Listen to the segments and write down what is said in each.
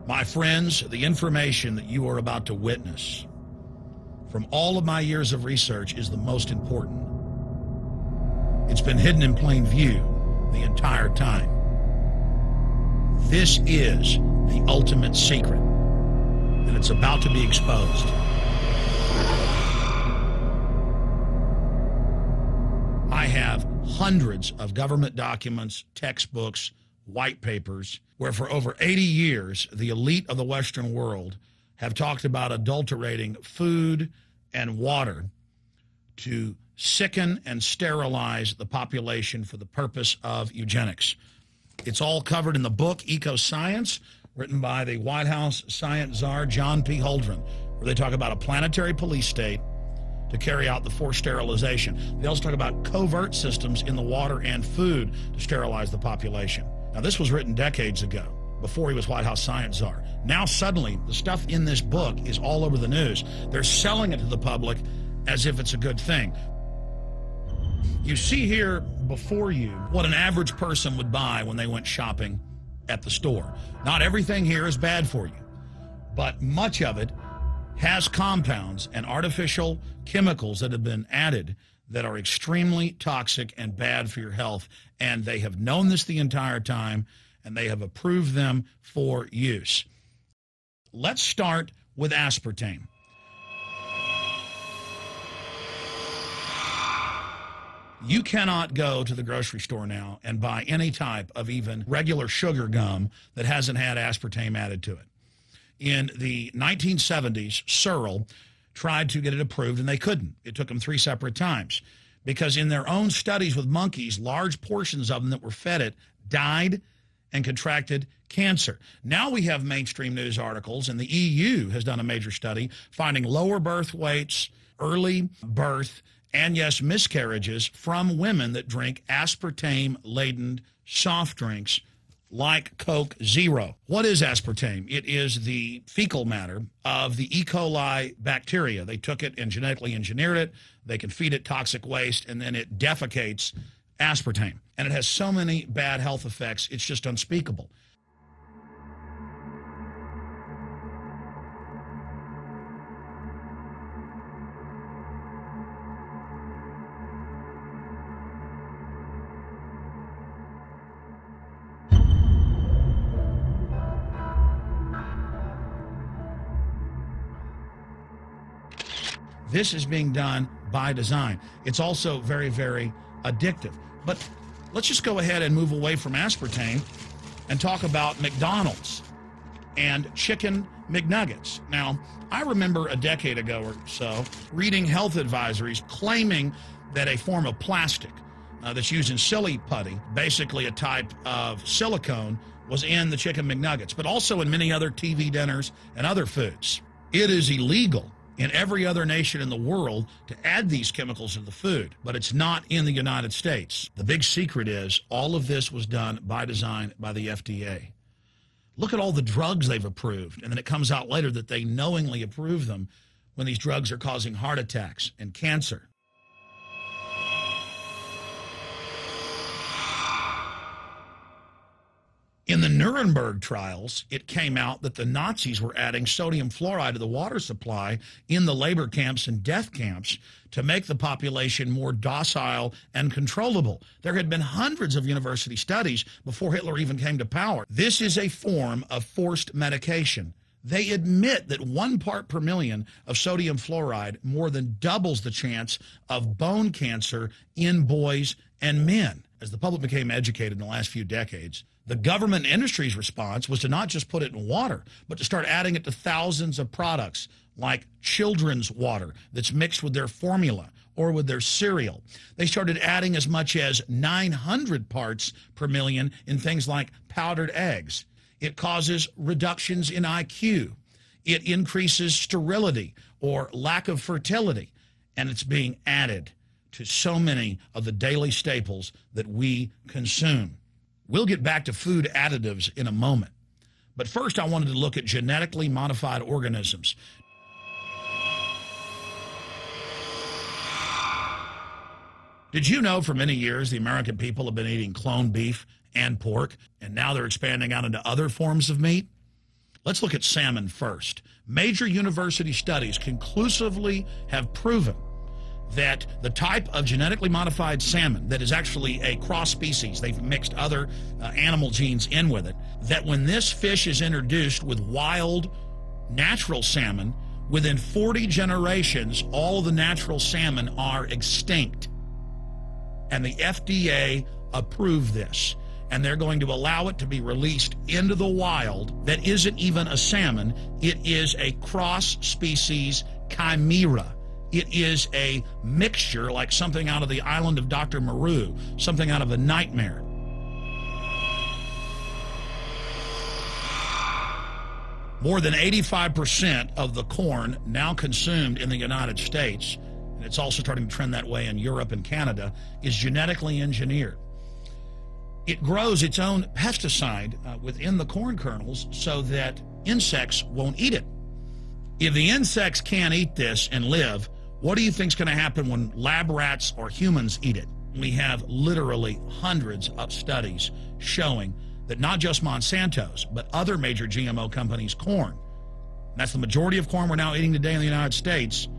My friends, the information that you are about to witness from all of my years of research is the most important. It's been hidden in plain view the entire time. This is the ultimate secret, and it's about to be exposed. I have hundreds of government documents, textbooks, white papers, where for over 80 years, the elite of the Western world have talked about adulterating food and water to sicken and sterilize the population for the purpose of eugenics. It's all covered in the book Eco Science, written by the White House science czar, John P. Holdren, where they talk about a planetary police state to carry out the forced sterilization. They also talk about covert systems in the water and food to sterilize the population. Now, this was written decades ago, before he was White House science czar. Now, suddenly, the stuff in this book is all over the news. They're selling it to the public as if it's a good thing. You see here before you what an average person would buy when they went shopping at the store. Not everything here is bad for you, but much of it has compounds and artificial chemicals that have been added that are extremely toxic and bad for your health, and they have known this the entire time, and they have approved them for use. Let's start with aspartame. You cannot go to the grocery store now and buy any type of even regular sugar gum that hasn't had aspartame added to it. In the 1970s, Searle tried to get it approved, and they couldn't. It took them 3 separate times because in their own studies with monkeys, large portions of them that were fed it died and contracted cancer. Now we have mainstream news articles, and the EU has done a major study finding lower birth weights, early birth, and yes, miscarriages from women that drink aspartame-laden soft drinks like Coke Zero. What is aspartame? It is the fecal matter of the E. coli bacteria. They took it and genetically engineered it. They can feed it toxic waste, and then it defecates aspartame. And it has so many bad health effects, it's just unspeakable. This is being done by design. It's also very, very addictive. But let's just go ahead and move away from aspartame and talk about McDonald's and chicken McNuggets. Now, I remember a decade ago or so reading health advisories claiming that a form of plastic that's used in silly putty, basically a type of silicone, was in the chicken McNuggets, but also in many other TV dinners and other foods. It is illegal in every other nation in the world to add these chemicals to the food, but it's not in the United States. The big secret is all of this was done by design by the FDA. Look at all the drugs they've approved, and then it comes out later that they knowingly approve them when these drugs are causing heart attacks and cancer. In the Nuremberg trials, it came out that the Nazis were adding sodium fluoride to the water supply in the labor camps and death camps to make the population more docile and controllable. There had been hundreds of university studies before Hitler even came to power. This is a form of forced medication. They admit that 1 part per million of sodium fluoride more than doubles the chance of bone cancer in boys and men. As the public became educated in the last few decades, the government and industry's response was to not just put it in water, but to start adding it to thousands of products like children's water that's mixed with their formula or with their cereal. They started adding as much as 900 parts per million in things like powdered eggs. It causes reductions in IQ. It increases sterility or lack of fertility, and it's being added to so many of the daily staples that we consume. We'll get back to food additives in a moment. But first, I wanted to look at genetically modified organisms. Did you know for many years the American people have been eating cloned beef and pork, and now they're expanding out into other forms of meat? Let's look at salmon first. Major university studies conclusively have proven that the type of genetically modified salmon that is actually a cross species, they've mixed other animal genes in with it, that when this fish is introduced with wild natural salmon, within 40 generations, all the natural salmon are extinct. And the FDA approved this. And they're going to allow it to be released into the wild that isn't even a salmon. It is a cross-species chimera. It is a mixture like something out of the island of Dr. Moreau, something out of a nightmare. More than 85% of the corn now consumed in the United States, and it's also starting to trend that way in Europe and Canada, is genetically engineered. It grows its own pesticide within the corn kernels so that insects won't eat it. If the insects can't eat this and live, what do you think is going to happen when lab rats or humans eat it? We have literally hundreds of studies showing that not just Monsanto's, but other major GMO companies' corn, that's the majority of corn we're now eating today in the United States,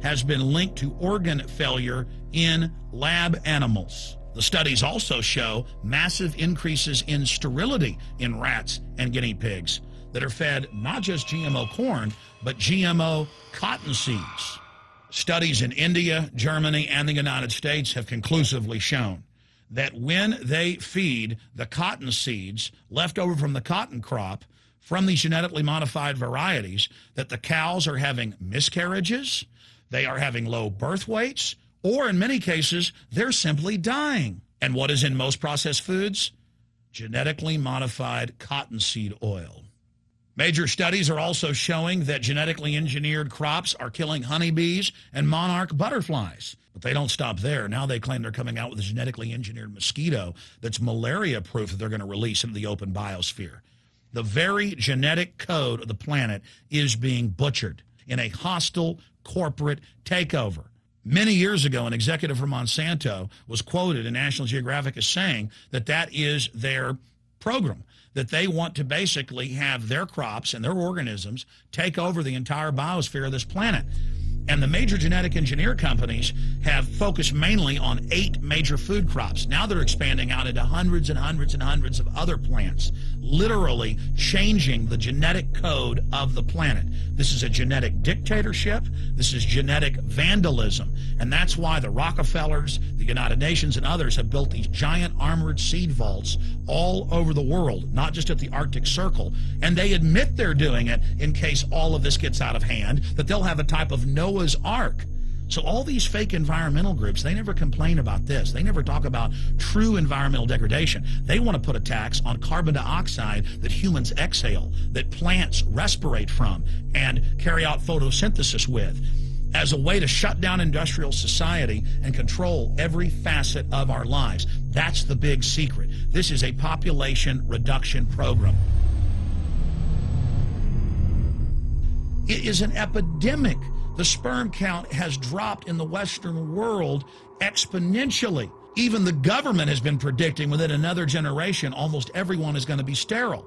has been linked to organ failure in lab animals. The studies also show massive increases in sterility in rats and guinea pigs that are fed not just GMO corn, but GMO cotton seeds. Studies in India, Germany, and the United States have conclusively shown that when they feed the cotton seeds left over from the cotton crop from these genetically modified varieties, that the cows are having miscarriages, they are having low birth weights, or in many cases, they're simply dying. And what is in most processed foods? Genetically modified cottonseed oil. Major studies are also showing that genetically engineered crops are killing honeybees and monarch butterflies. But they don't stop there. Now they claim they're coming out with a genetically engineered mosquito that's malaria-proof that they're going to release into the open biosphere. The very genetic code of the planet is being butchered in a hostile corporate takeover. Many years ago, an executive from Monsanto was quoted in National Geographic as saying that that is their program, that they want to basically have their crops and their organisms take over the entire biosphere of this planet. And the major genetic engineer companies have focused mainly on 8 major food crops. Now they're expanding out into hundreds and hundreds and hundreds of other plants, literally changing the genetic code of the planet. This is a genetic dictatorship. This is genetic vandalism. And that's why the Rockefellers, the United Nations, and others have built these giant armored seed vaults all over the world, not just at the Arctic Circle. And they admit they're doing it in case all of this gets out of hand, that they'll have a type of Noah's Ark. So all these fake environmental groups, they never complain about this. They never talk about true environmental degradation. They want to put a tax on carbon dioxide that humans exhale, that plants respirate from and carry out photosynthesis with, as a way to shut down industrial society and control every facet of our lives. That's the big secret. This is a population reduction program. It is an epidemic. The sperm count has dropped in the Western world exponentially. Even the government has been predicting within another generation, almost everyone is going to be sterile.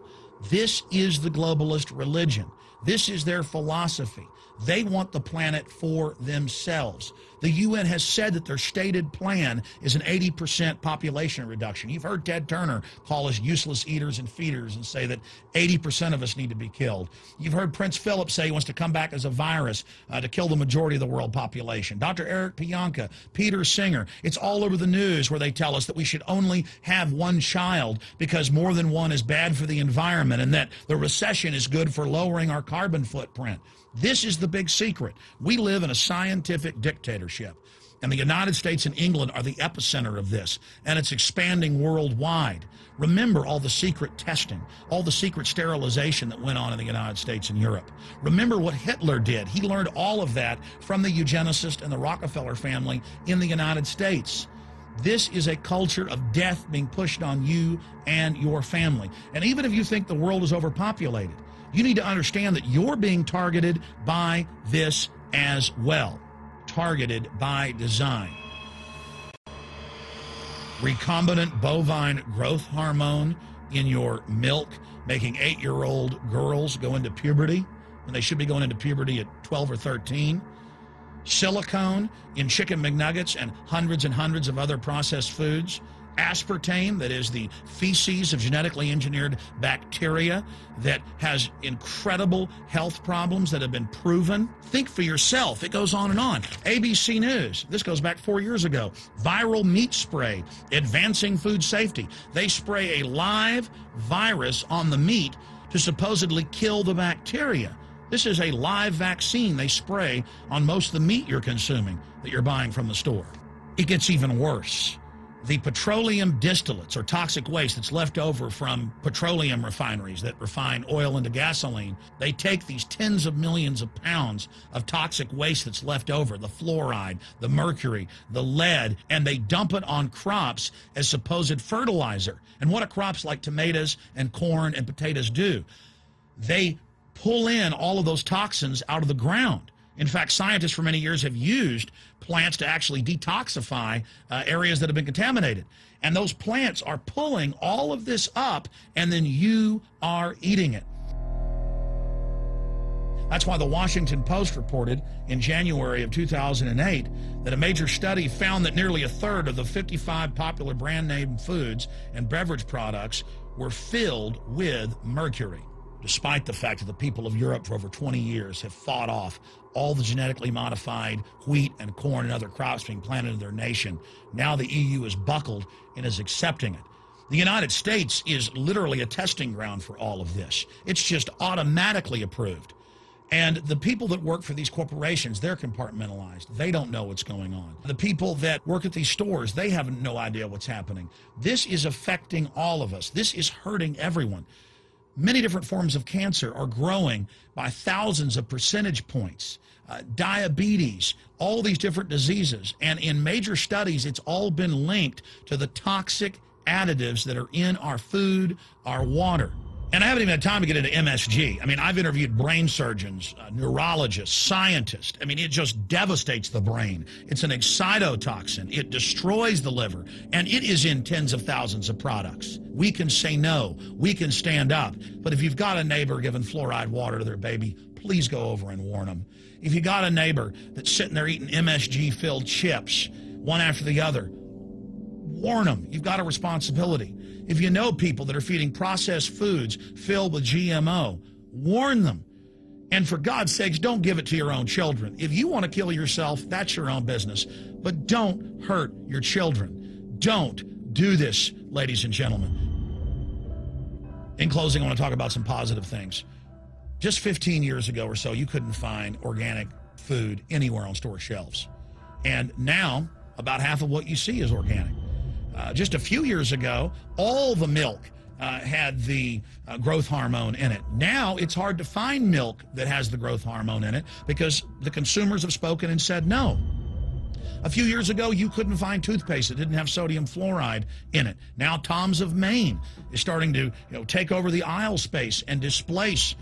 This is the globalist religion. This is their philosophy. They want the planet for themselves. The UN has said that their stated plan is an 80% population reduction. You've heard Ted Turner call us useless eaters and feeders and say that 80% of us need to be killed. You've heard Prince Philip say he wants to come back as a virus to kill the majority of the world population. Dr. Eric Pianka, Peter Singer, it's all over the news where they tell us that we should only have one child because more than one is bad for the environment and that the recession is good for lowering our carbon footprint. This is the big secret. We live in a scientific dictatorship, and the United States and England are the epicenter of this, and it's expanding worldwide. Remember all the secret testing, all the secret sterilization that went on in the United States and Europe. Remember what Hitler did. He learned all of that from the eugenicist and the Rockefeller family in the United States. This is a culture of death being pushed on you and your family. And even if you think the world is overpopulated, you need to understand that you're being targeted by this as well. Targeted by design. Recombinant bovine growth hormone in your milk, making 8-year-old girls go into puberty when they should be going into puberty at 12 or 13. Silicone in chicken McNuggets and hundreds of other processed foods. Aspartame, that is the feces of genetically engineered bacteria that has incredible health problems that have been proven. Think for yourself. It goes on and on. ABC News, this goes back 4 years ago. Viral meat spray, advancing food safety. They spray a live virus on the meat to supposedly kill the bacteria. This is a live vaccine they spray on most of the meat you're consuming that you're buying from the store. It gets even worse. The petroleum distillates, or toxic waste that's left over from petroleum refineries that refine oil into gasoline, they take these tens of millions of pounds of toxic waste that's left over, the fluoride, the mercury, the lead, and they dump it on crops as supposed fertilizer. And what do crops like tomatoes and corn and potatoes do? They pull in all of those toxins out of the ground. In fact, scientists for many years have used plants to actually detoxify areas that have been contaminated. And those plants are pulling all of this up, and then you are eating it. That's why the Washington Post reported in January of 2008 that a major study found that nearly a third of the 55 popular brand name foods and beverage products were filled with mercury. Despite the fact that the people of Europe for over 20 years have fought off all the genetically modified wheat and corn and other crops being planted in their nation, now the EU is buckled and is accepting it. The United States is literally a testing ground for all of this. It's just automatically approved. And the people that work for these corporations, they're compartmentalized. They don't know what's going on. The people that work at these stores, they have no idea what's happening. This is affecting all of us. This is hurting everyone. Many different forms of cancer are growing by thousands of percentage points. Diabetes, all these different diseases. And in major studies, it's all been linked to the toxic additives that are in our food, our water. And I haven't even had time to get into MSG. I mean, I've interviewed brain surgeons, neurologists, scientists. I mean, it just devastates the brain. It's an excitotoxin. It destroys the liver, and it is in tens of thousands of products. We can say no. We can stand up. But if you've got a neighbor giving fluoride water to their baby, please go over and warn them. If you got a neighbor that's sitting there eating MSG-filled chips, one after the other, warn them. You've got a responsibility. If you know people that are feeding processed foods filled with GMO, warn them. And for God's sakes, don't give it to your own children. If you want to kill yourself, that's your own business. But don't hurt your children. Don't do this, ladies and gentlemen. In closing, I want to talk about some positive things. Just 15 years ago or so, you couldn't find organic food anywhere on store shelves. And now, about half of what you see is organic. Just a few years ago, all the milk had the growth hormone in it. Now it's hard to find milk that has the growth hormone in it because the consumers have spoken and said no. A few years ago, you couldn't find toothpaste that didn't have sodium fluoride in it. Now Tom's of Maine is starting to take over the aisle space and displace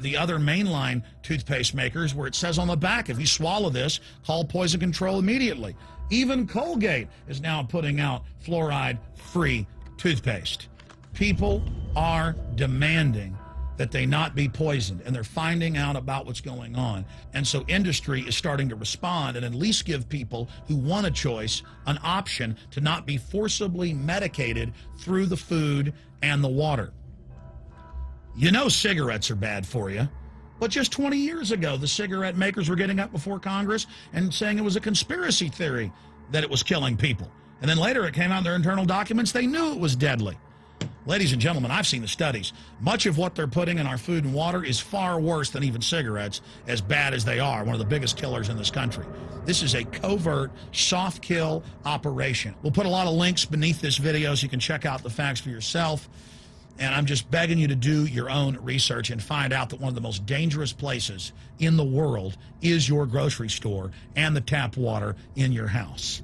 the other mainline toothpaste makers, where it says on the back, if you swallow this, call poison control immediately. Even Colgate is now putting out fluoride-free toothpaste. People are demanding that they not be poisoned, and they're finding out about what's going on. And so industry is starting to respond and at least give people who want a choice an option to not be forcibly medicated through the food and the water. You know cigarettes are bad for you. But just 20 years ago, the cigarette makers were getting up before Congress and saying it was a conspiracy theory that it was killing people. And then later it came out in their internal documents, they knew it was deadly. Ladies and gentlemen, I've seen the studies. Much of what they're putting in our food and water is far worse than even cigarettes, as bad as they are, one of the biggest killers in this country. This is a covert, soft kill operation. We'll put a lot of links beneath this video so you can check out the facts for yourself. And I'm just begging you to do your own research and find out that one of the most dangerous places in the world is your grocery store and the tap water in your house.